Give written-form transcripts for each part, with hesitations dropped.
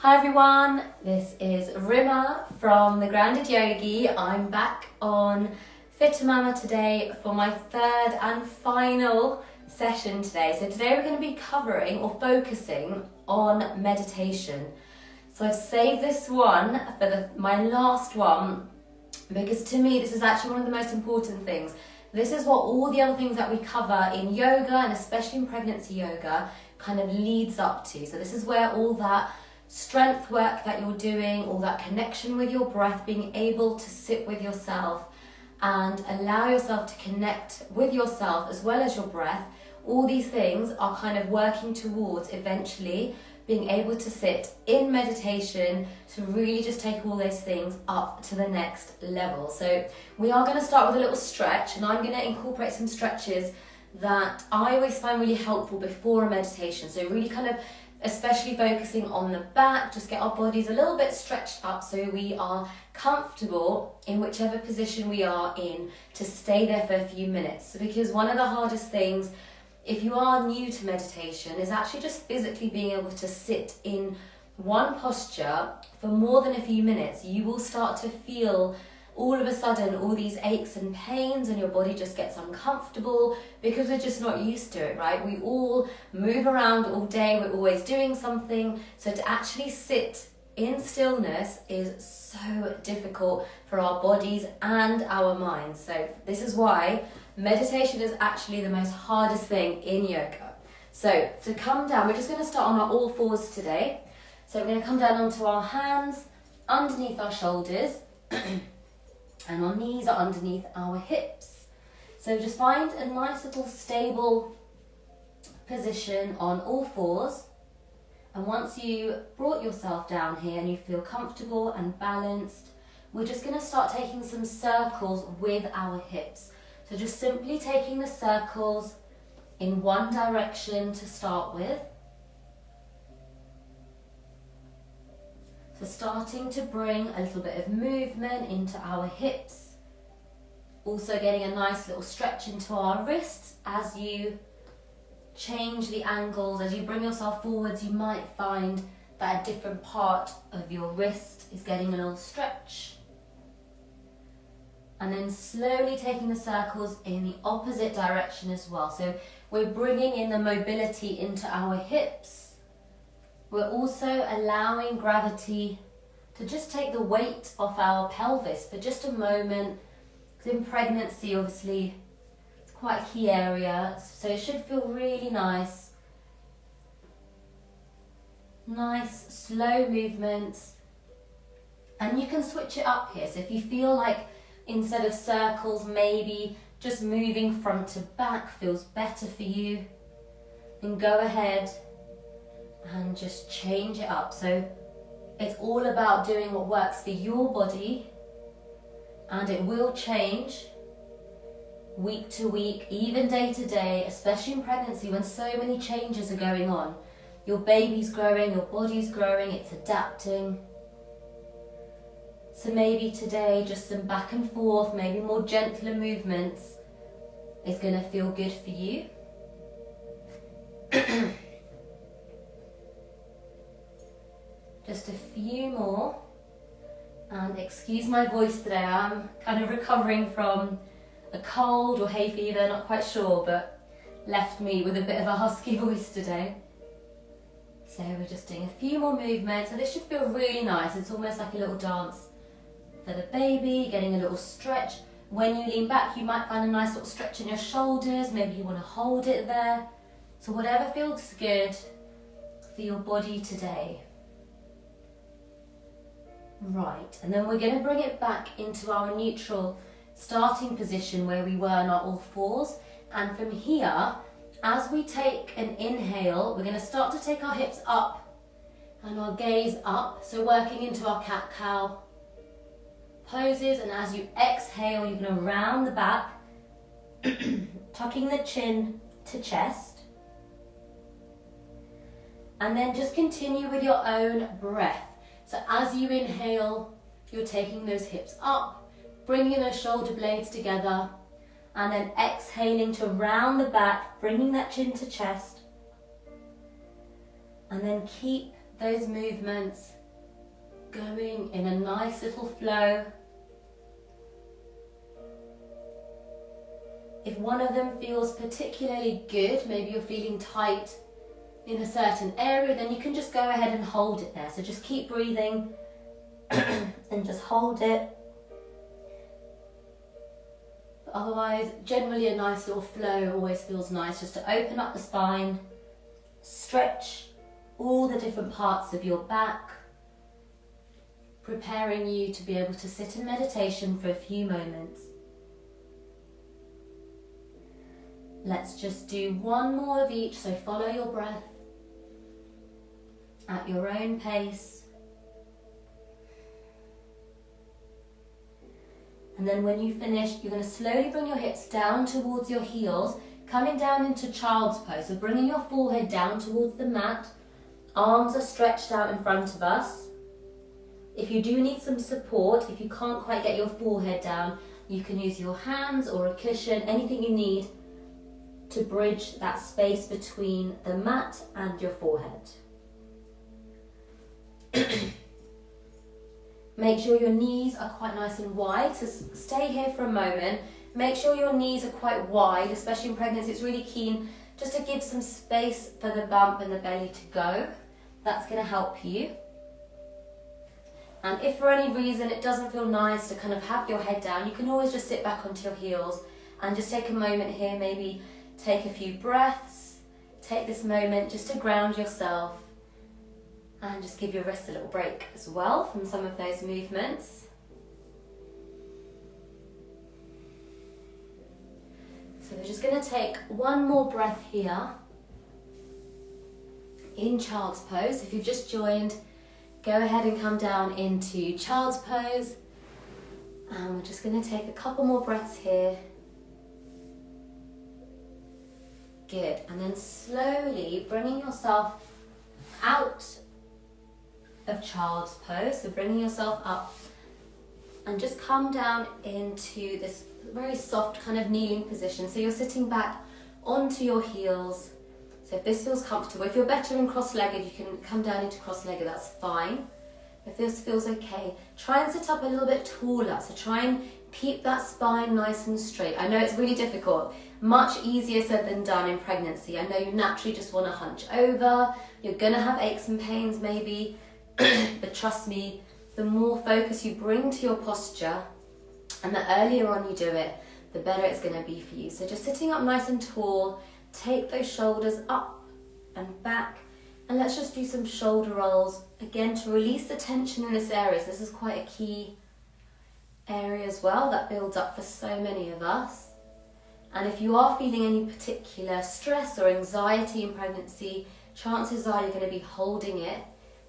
Hi everyone, this is Rima from the Grounded Yogi. I'm back on Fit Mama today for my third and final session today. So today we're going to be covering or focusing on meditation. So I've saved this one for my last one because to me this is actually one of the most important things. This is what all the other things that we cover in yoga and especially in pregnancy yoga kind of leads up to. So this is where all that strength work that you're doing, all that connection with your breath, being able to sit with yourself and allow yourself to connect with yourself as well as your breath, all these things are kind of working towards eventually being able to sit in meditation to really just take all those things up to the next level. So we are going to start with a little stretch, and I'm going to incorporate some stretches that I always find really helpful before a meditation. So really kind of especially focusing on the back, just get our bodies a little bit stretched up so we are comfortable in whichever position we are in to stay there for a few minutes. Because one of the hardest things, if you are new to meditation, is actually just physically being able to sit in one posture for more than a few minutes. You will start to feel all of a sudden all these aches and pains, and your body just gets uncomfortable because we're just not used to it, right? We all move around all day, we're always doing something, so to actually sit in stillness is so difficult for our bodies and our minds. So this is why meditation is actually the most hardest thing in yoga. So to come down, we're just going to start on our all fours today. So we're going to come down onto our hands underneath our shoulders and our knees are underneath our hips. So just find a nice little stable position on all fours. And once you brought yourself down here and you feel comfortable and balanced, we're just going to start taking some circles with our hips. So just simply taking the circles in one direction to start with. So starting to bring a little bit of movement into our hips. Also getting a nice little stretch into our wrists as you change the angles. As you bring yourself forwards, you might find that a different part of your wrist is getting a little stretch. And then slowly taking the circles in the opposite direction as well. So we're bringing in the mobility into our hips. We're also allowing gravity to just take the weight off our pelvis for just a moment. Because in pregnancy, obviously, it's quite a key area, so it should feel really nice. Nice, slow movements. And you can switch it up here. So if you feel like instead of circles, maybe just moving front to back feels better for you, then go ahead and just change it up. So it's all about doing what works for your body, and it will change week to week, even day to day, especially in pregnancy when so many changes are going on. Your baby's growing, your body's growing, it's adapting. So maybe today just some back and forth, maybe more gentler movements is going to feel good for you. Just a few more, and excuse my voice today, I'm kind of recovering from a cold or hay fever, not quite sure, but left me with a bit of a husky voice today. So we're just doing a few more movements, and this should feel really nice. It's almost like a little dance for the baby, getting a little stretch. When you lean back, you might find a nice little stretch in your shoulders, maybe you want to hold it there. So whatever feels good for your body today. Right, and then we're going to bring it back into our neutral starting position where we were on our all fours. And from here, as we take an inhale, we're going to start to take our hips up and our gaze up. So working into our cat-cow poses. And as you exhale, you're going to round the back, tucking the chin to chest. And then just continue with your own breath. So as you inhale, you're taking those hips up, bringing those shoulder blades together, and then exhaling to round the back, bringing that chin to chest. And then keep those movements going in a nice little flow. If one of them feels particularly good, maybe you're feeling tight in a certain area, then you can just go ahead and hold it there. So just keep breathing and just hold it. But otherwise, generally a nice little flow always feels nice, just to open up the spine, stretch all the different parts of your back, preparing you to be able to sit in meditation for a few moments. Let's just do one more of each, so follow your breath at your own pace. And then when you finish, you're going to slowly bring your hips down towards your heels, coming down into child's pose. So bringing your forehead down towards the mat, arms are stretched out in front of us. If you do need some support, if you can't quite get your forehead down, you can use your hands or a cushion, anything you need to bridge that space between the mat and your forehead. Make sure your knees are quite nice and wide, so stay here for a moment. Make sure your knees are quite wide, especially in pregnancy. It's really keen just to give some space for the bump and the belly to go. That's going to help you. And if for any reason it doesn't feel nice to kind of have your head down, you can always just sit back onto your heels and just take a moment here, maybe take a few breaths, take this moment just to ground yourself and just give your wrists a little break as well from some of those movements. So we're just going to take one more breath here in child's pose. If you've just joined, go ahead and come down into child's pose, and we're just going to take a couple more breaths here. Good, and then slowly bringing yourself out of child's pose, so bringing yourself up and just come down into this very soft kind of kneeling position. So you're sitting back onto your heels. So if this feels comfortable, if you're better in cross-legged, you can come down into cross-legged, that's fine. If this feels okay, try and sit up a little bit taller. So try and keep that spine nice and straight. I know it's really difficult, much easier said than done in pregnancy. I know you naturally just want to hunch over, you're gonna have aches and pains maybe, but trust me, the more focus you bring to your posture and the earlier on you do it, the better it's gonna be for you. So just sitting up nice and tall, take those shoulders up and back, and let's just do some shoulder rolls, again to release the tension in this area. So this is quite a key area as well that builds up for so many of us. And if you are feeling any particular stress or anxiety in pregnancy, chances are you're going to be holding it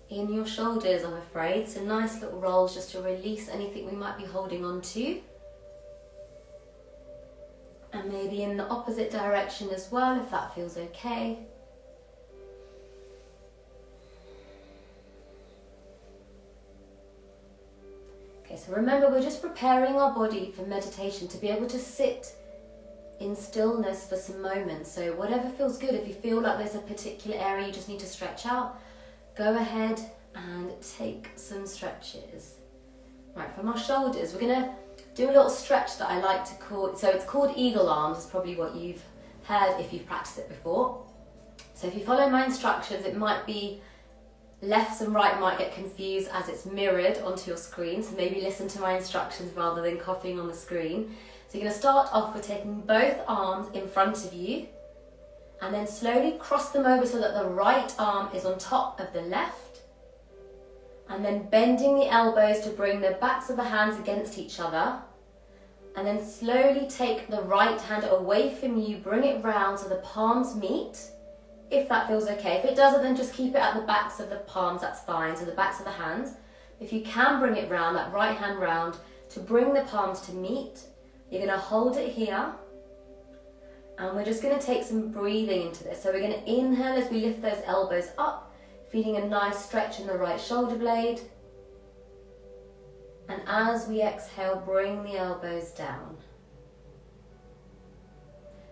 in your shoulders, I'm afraid. So nice little rolls just to release anything we might be holding on to. And maybe in the opposite direction as well, if that feels okay. Okay, so remember, we're just preparing our body for meditation to be able to sit in stillness for some moments. So whatever feels good, if you feel like there's a particular area you just need to stretch out, go ahead and take some stretches. Right, from our shoulders, we're gonna do a little stretch that I like to call, so it's called eagle arms, is probably what you've heard if you've practiced it before. So if you follow my instructions, it might be left and right might get confused as it's mirrored onto your screen, so maybe listen to my instructions rather than copying on the screen. So you're going to start off with taking both arms in front of you and then slowly cross them over so that the right arm is on top of the left, and then bending the elbows to bring the backs of the hands against each other, and then slowly take the right hand away from you, bring it round so the palms meet, if that feels okay. If it doesn't, then just keep it at the backs of the palms, that's fine, so the backs of the hands. If you can bring it round, that right hand round, to bring the palms to meet, you're going to hold it here, and we're just going to take some breathing into this. So we're going to inhale as we lift those elbows up, feeling a nice stretch in the right shoulder blade. And as we exhale, bring the elbows down.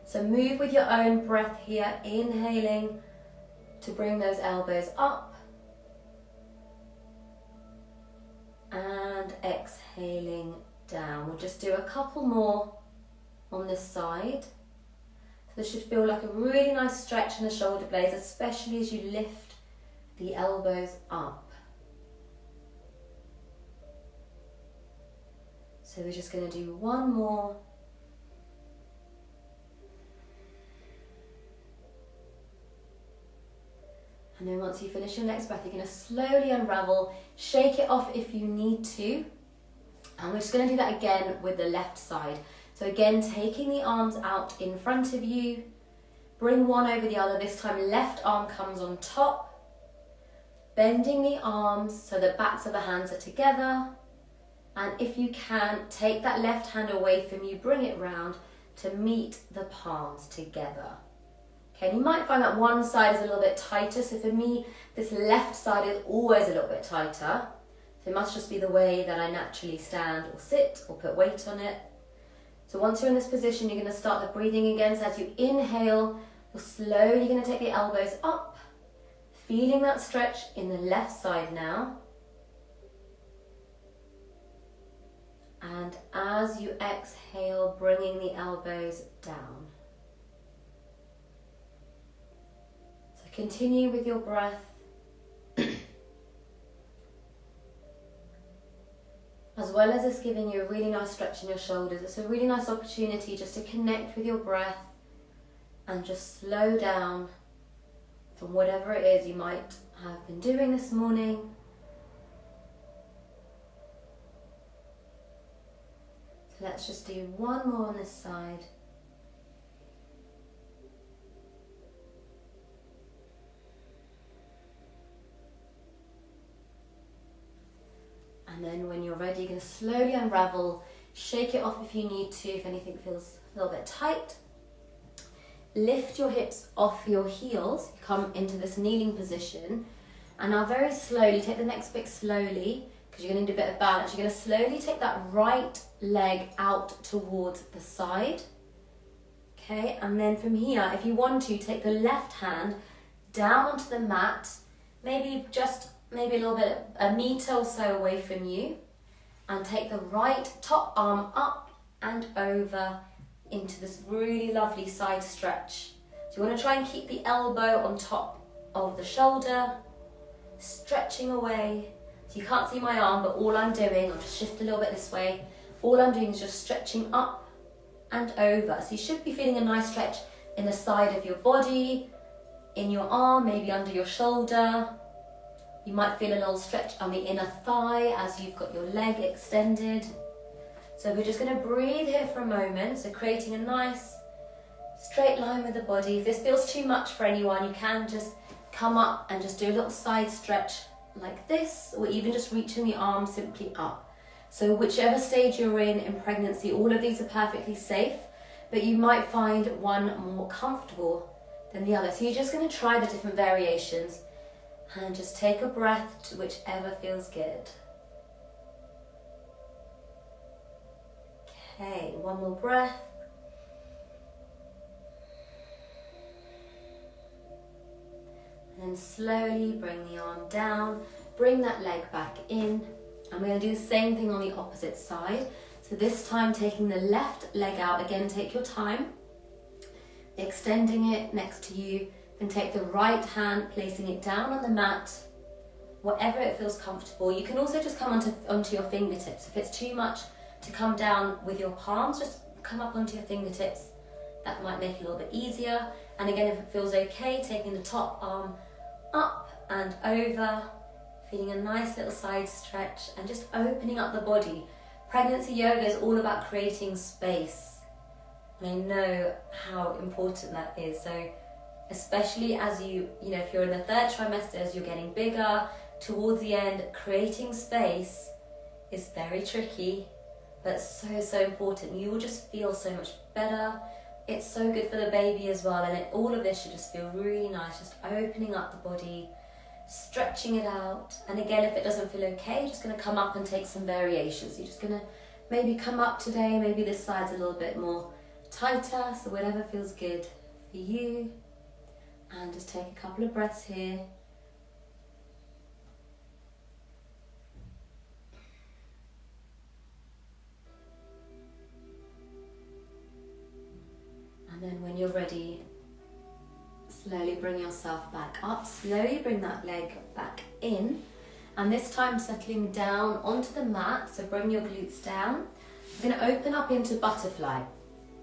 So move with your own breath here, inhaling to bring those elbows up, And exhaling down. We'll just do a couple more on this side. So this should feel like a really nice stretch in the shoulder blades, especially as you lift the elbows up. So we're just going to do one more. And then once you finish your next breath, you're going to slowly unravel, shake it off if you need to. And we're just going to do that again with the left side. So again, taking the arms out in front of you, bring one over the other. This time left arm comes on top, bending the arms so the backs of the hands are together. And if you can, take that left hand away from you, bring it round to meet the palms together. Okay, and you might find that one side is a little bit tighter. So for me, this left side is always a little bit tighter. So it must just be the way that I naturally stand or sit or put weight on it. So once you're in this position, you're going to start the breathing again. So as you inhale, you're slowly going to take the elbows up, feeling that stretch in the left side now. And as you exhale, bringing the elbows down. So continue with your breath. As well as it's giving you a really nice stretch in your shoulders, it's a really nice opportunity just to connect with your breath and just slow down from whatever it is you might have been doing this morning. So let's just do one more on this side. And then when you're ready, you're going to slowly unravel, shake it off if you need to, if anything feels a little bit tight. Lift your hips off your heels, come into this kneeling position. And now very slowly, take the next bit slowly, because you're going to need a bit of balance. You're going to slowly take that right leg out towards the side. Okay, and then from here, if you want to, take the left hand down onto the mat, maybe a little bit, a meter or so away from you, and take the right top arm up and over into this really lovely side stretch. So you want to try and keep the elbow on top of the shoulder, stretching away. So you can't see my arm, but all I'm doing, I'll just shift a little bit this way, all I'm doing is just stretching up and over. So you should be feeling a nice stretch in the side of your body, in your arm, maybe under your shoulder. You might feel a little stretch on the inner thigh as you've got your leg extended. So we're just going to breathe here for a moment. So creating a nice straight line with the body. If this feels too much for anyone, you can just come up and just do a little side stretch like this, or even just reaching the arm simply up. So whichever stage you're in pregnancy, all of these are perfectly safe, but you might find one more comfortable than the other. So you're just going to try the different variations. And just take a breath to whichever feels good. Okay, one more breath. And then slowly bring the arm down, bring that leg back in. And we're going to do the same thing on the opposite side. So this time taking the left leg out, again take your time, extending it next to you. And take the right hand, placing it down on the mat, wherever it feels comfortable. You can also just come onto your fingertips. If it's too much to come down with your palms, just come up onto your fingertips. That might make it a little bit easier. And again, if it feels okay, taking the top arm up and over, feeling a nice little side stretch and just opening up the body. Pregnancy yoga is all about creating space. And I know how important that is. So especially as if you're in the third trimester, as you're getting bigger, towards the end, creating space is very tricky, but so important. You will just feel so much better. It's so good for the baby as well, and all of this should just feel really nice, just opening up the body, stretching it out. And again, if it doesn't feel okay, you're just going to come up and take some variations. You're just going to maybe come up today, maybe this side's a little bit more tighter, so whatever feels good for you. And just take a couple of breaths here. bring yourself back up. Slowly bring that leg back in. And this time settling down onto the mat, so bring your glutes down. We're going to open up into butterfly.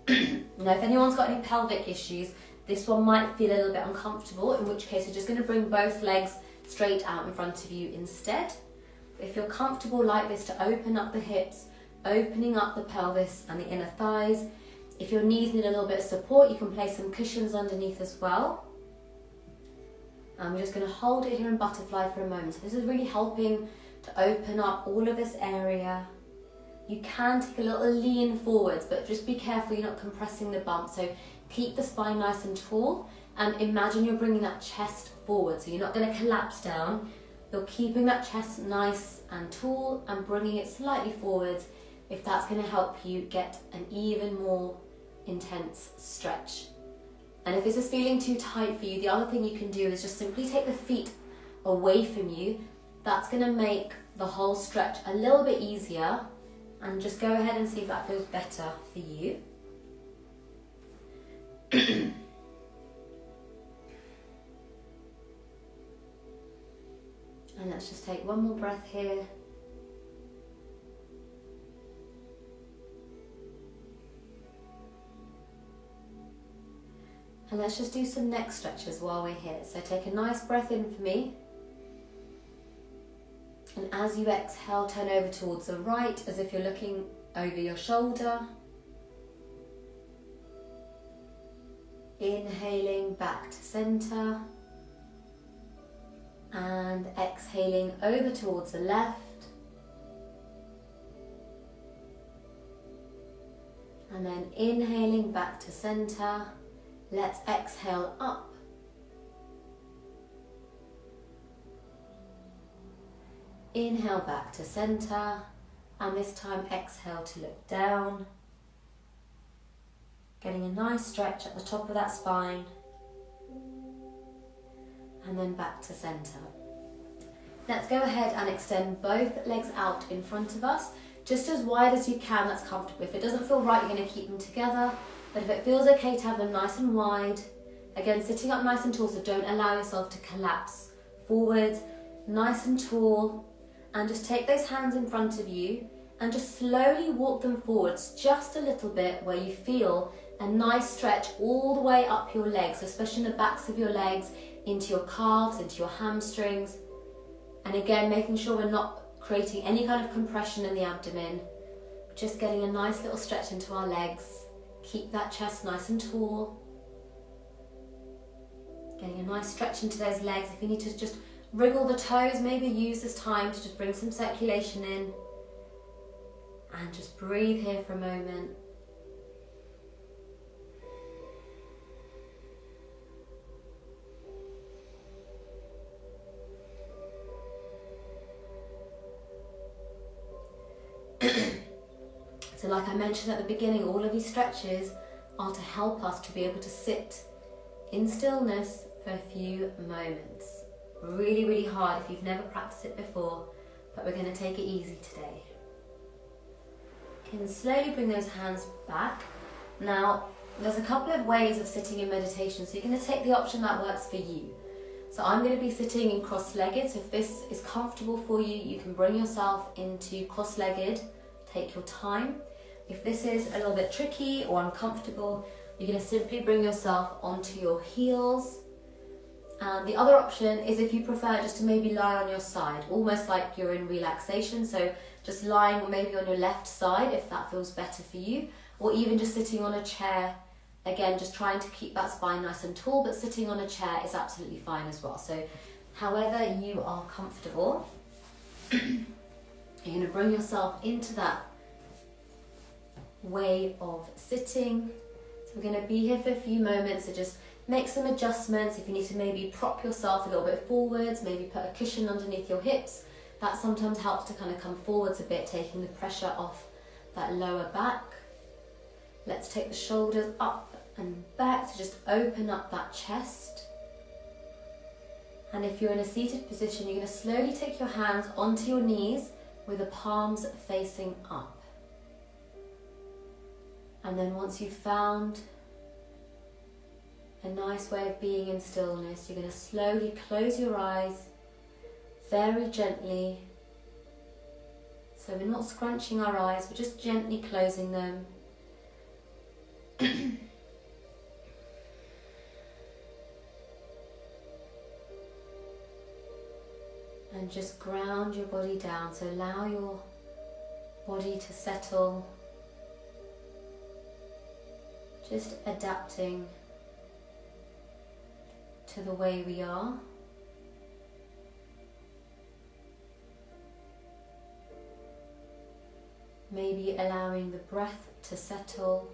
Now, if anyone's got any pelvic issues, this one might feel a little bit uncomfortable, in which case you're just going to bring both legs straight out in front of you instead. If you're comfortable like this, to open up the hips, opening up the pelvis and the inner thighs. If your knees need a little bit of support, you can place some cushions underneath as well. And we're just going to hold it here in butterfly for a moment. So this is really helping to open up all of this area. You can take a little lean forwards, but just be careful you're not compressing the bump. So keep the spine nice and tall, and imagine you're bringing that chest forward. So you're not going to collapse down. You're keeping that chest nice and tall and bringing it slightly forwards, if that's going to help you get an even more intense stretch. And if this is feeling too tight for you, the other thing you can do is just simply take the feet away from you. That's going to make the whole stretch a little bit easier. And just go ahead and see if that feels better for you. And let's just take one more breath here. And let's just do some neck stretches while we're here. So take a nice breath in for me. And as you exhale, turn over towards the right as if you're looking over your shoulder. Inhaling back to center. And exhaling over towards the left. And then inhaling back to center. Let's exhale up. Inhale back to center, and this time exhale to look down. Getting a nice stretch at the top of that spine. And then back to center. Let's go ahead and extend both legs out in front of us, just as wide as you can, that's comfortable. If it doesn't feel right, you're going to keep them together. But if it feels okay to have them nice and wide, again, sitting up nice and tall, so don't allow yourself to collapse forwards, nice and tall. And just take those hands in front of you and just slowly walk them forwards just a little bit, where you feel a nice stretch all the way up your legs, especially in the backs of your legs, into your calves, into your hamstrings. And again, making sure we're not creating any kind of compression in the abdomen, just getting a nice little stretch into our legs. Keep that chest nice and tall. Getting a nice stretch into those legs. If you need to just wriggle the toes, maybe use this time to just bring some circulation in. And just breathe here for a moment. So like I mentioned at the beginning, all of these stretches are to help us to be able to sit in stillness for a few moments. Really, really hard if you've never practiced it before, but we're going to take it easy today. You can slowly bring those hands back. Now, there's a couple of ways of sitting in meditation, so you're going to take the option that works for you. So I'm going to be sitting in cross-legged, so if this is comfortable for you, you can bring yourself into cross-legged. Take your time. If this is a little bit tricky or uncomfortable, you're going to simply bring yourself onto your heels. And the other option is, if you prefer, just to maybe lie on your side, almost like you're in relaxation. So just lying maybe on your left side, if that feels better for you, or even just sitting on a chair. Again, just trying to keep that spine nice and tall, but sitting on a chair is absolutely fine as well. So however you are comfortable, you're going to bring yourself into that way of sitting. So we're going to be here for a few moments, so just make some adjustments. If you need to maybe prop yourself a little bit forwards, maybe put a cushion underneath your hips, that sometimes helps to kind of come forwards a bit, taking the pressure off that lower back. Let's take the shoulders up and back to just open up that chest. And if you're in a seated position, you're going to slowly take your hands onto your knees with the palms facing up. And then once you've found a nice way of being in stillness. You're going to slowly close your eyes very gently. So we're not scrunching our eyes, we're just gently closing them. And just ground your body down. So allow your body to settle. Just adapting to the way we are. Maybe allowing the breath to settle.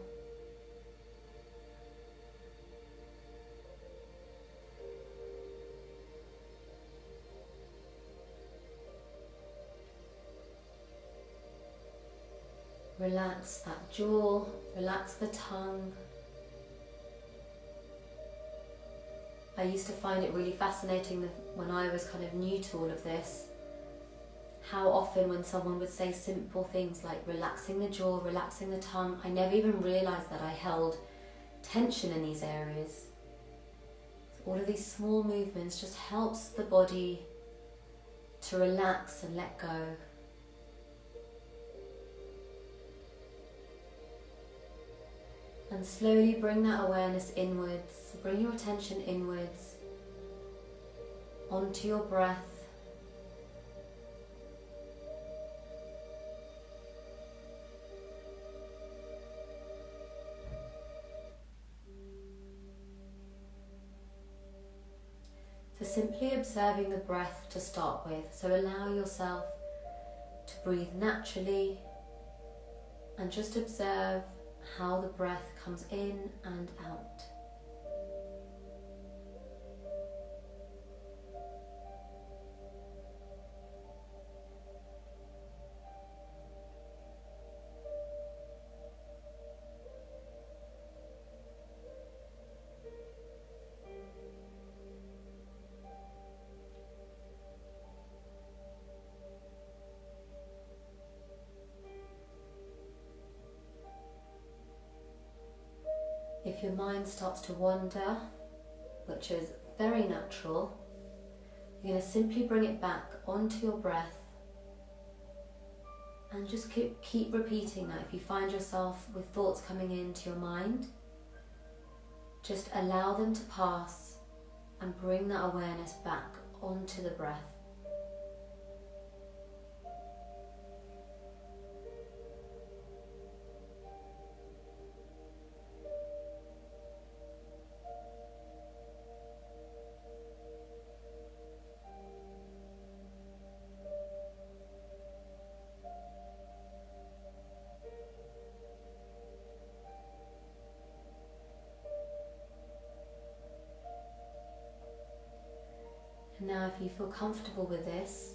Relax that jaw, relax the tongue. I used to find it really fascinating when I was kind of new to all of this, how often when someone would say simple things like relaxing the jaw, relaxing the tongue, I never even realised that I held tension in these areas. So all of these small movements just helps the body to relax and let go. And slowly bring that awareness inwards, bring your attention inwards, onto your breath. So simply observing the breath to start with. So allow yourself to breathe naturally and just observe how the breath comes in and out. If your mind starts to wander, which is very natural, you're going to simply bring it back onto your breath and just keep repeating that. If you find yourself with thoughts coming into your mind, just allow them to pass and bring that awareness back onto the breath. And now if you feel comfortable with this,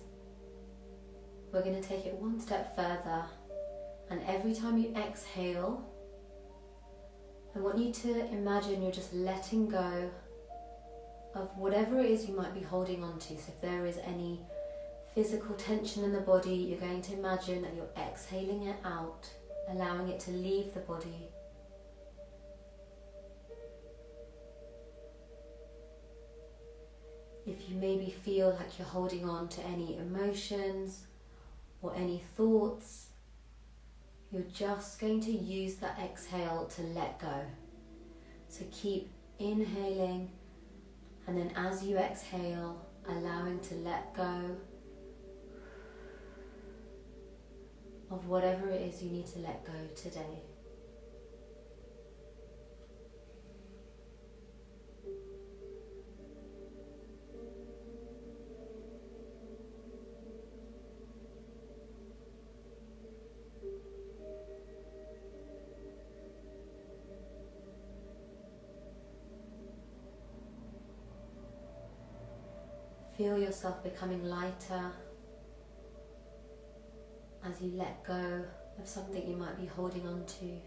we're going to take it one step further, and every time you exhale, I want you to imagine you're just letting go of whatever it is you might be holding on to. So if there is any physical tension in the body, you're going to imagine that you're exhaling it out, allowing it to leave the body. If you maybe feel like you're holding on to any emotions or any thoughts, you're just going to use that exhale to let go. So keep inhaling, and then as you exhale, allowing to let go of whatever it is you need to let go today. Feel yourself becoming lighter as you let go of something you might be holding on to.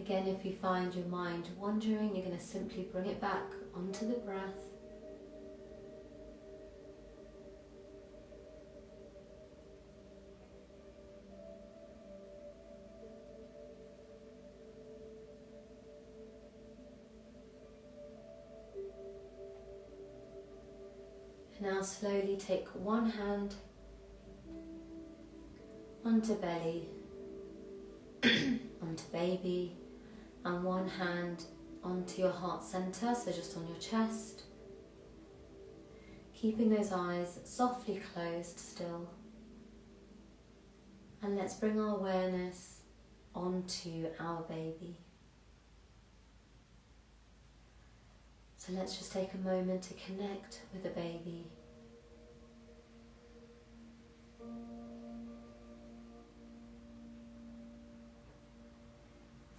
Again, if you find your mind wandering, you're going to simply bring it back onto the breath. Now slowly take one hand onto belly, onto baby, and one hand onto your heart center, so just on your chest. Keeping those eyes softly closed still. And let's bring our awareness onto our baby. So let's just take a moment to connect with the baby.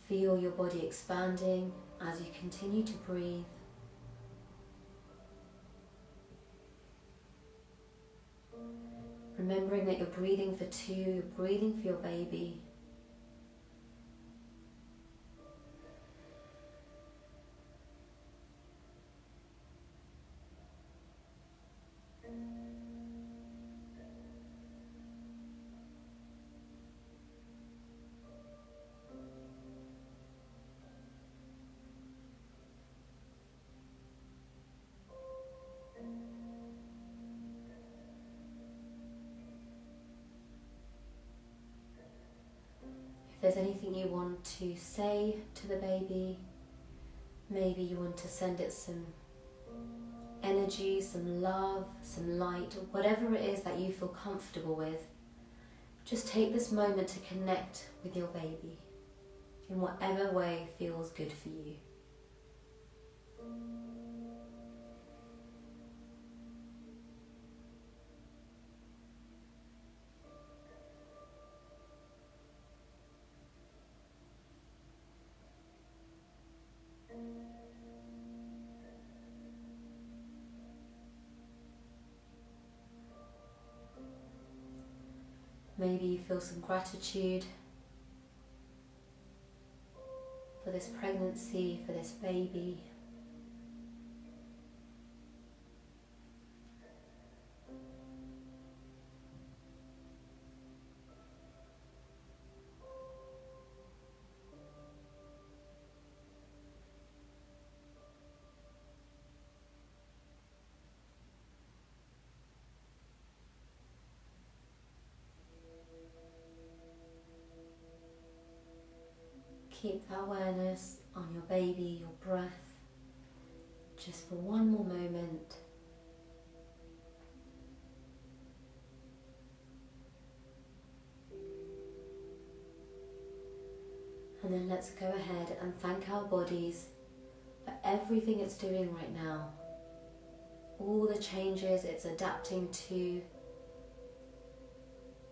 Feel your body expanding as you continue to breathe. Remembering that you're breathing for two, you're breathing for your baby. If there's anything you want to say to the baby, maybe you want to send it some energy, some love, some light, whatever it is that you feel comfortable with, just take this moment to connect with your baby in whatever way feels good for you. Maybe you feel some gratitude for this pregnancy, for this baby. Keep that awareness on your baby, your breath, just for one more moment. And then let's go ahead and thank our bodies for everything it's doing right now. All the changes it's adapting to,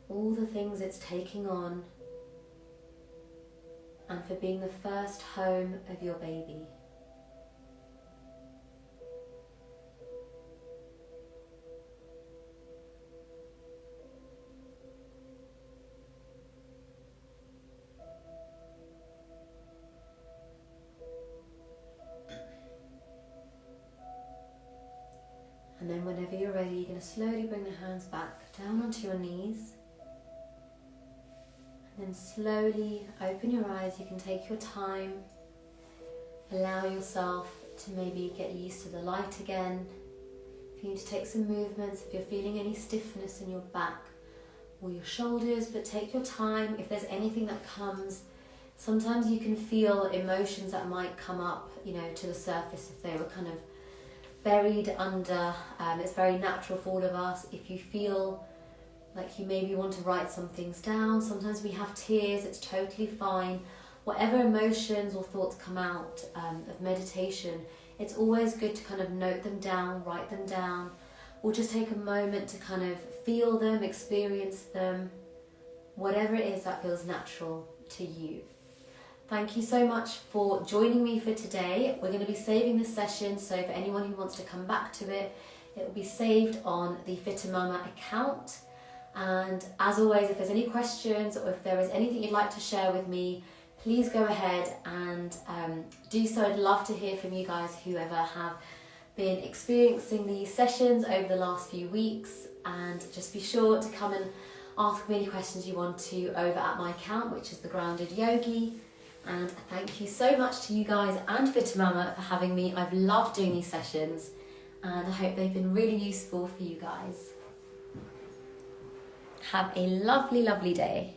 all the things it's taking on, and for being the first home of your baby. And then whenever you're ready, you're going to slowly bring the hands back down onto your knees. And then slowly open your eyes. You can take your time. Allow yourself to maybe get used to the light again. If you need to take some movements, if you're feeling any stiffness in your back or your shoulders, but take your time. If there's anything that comes, sometimes you can feel emotions that might come up, to the surface if they were kind of buried under. It's very natural for all of us. If you feel like you maybe want to write some things down, sometimes we have tears, it's totally fine. Whatever emotions or thoughts come out of meditation, it's always good to kind of note them down, write them down, or just take a moment to kind of feel them, experience them, whatever it is that feels natural to you. Thank you so much for joining me for today. We're going to be saving this session, so for anyone who wants to come back to it, it will be saved on the Fitter Mama account. And as always, if there's any questions or if there is anything you'd like to share with me, please go ahead and do so. I'd love to hear from you guys, whoever have been experiencing these sessions over the last few weeks, and just be sure to come and ask me any questions you want to over at my account, which is The Grounded Yogi. And thank you so much to you guys and Fit Mama for having me. I've loved doing these sessions and I hope they've been really useful for you guys. Have a lovely, lovely day.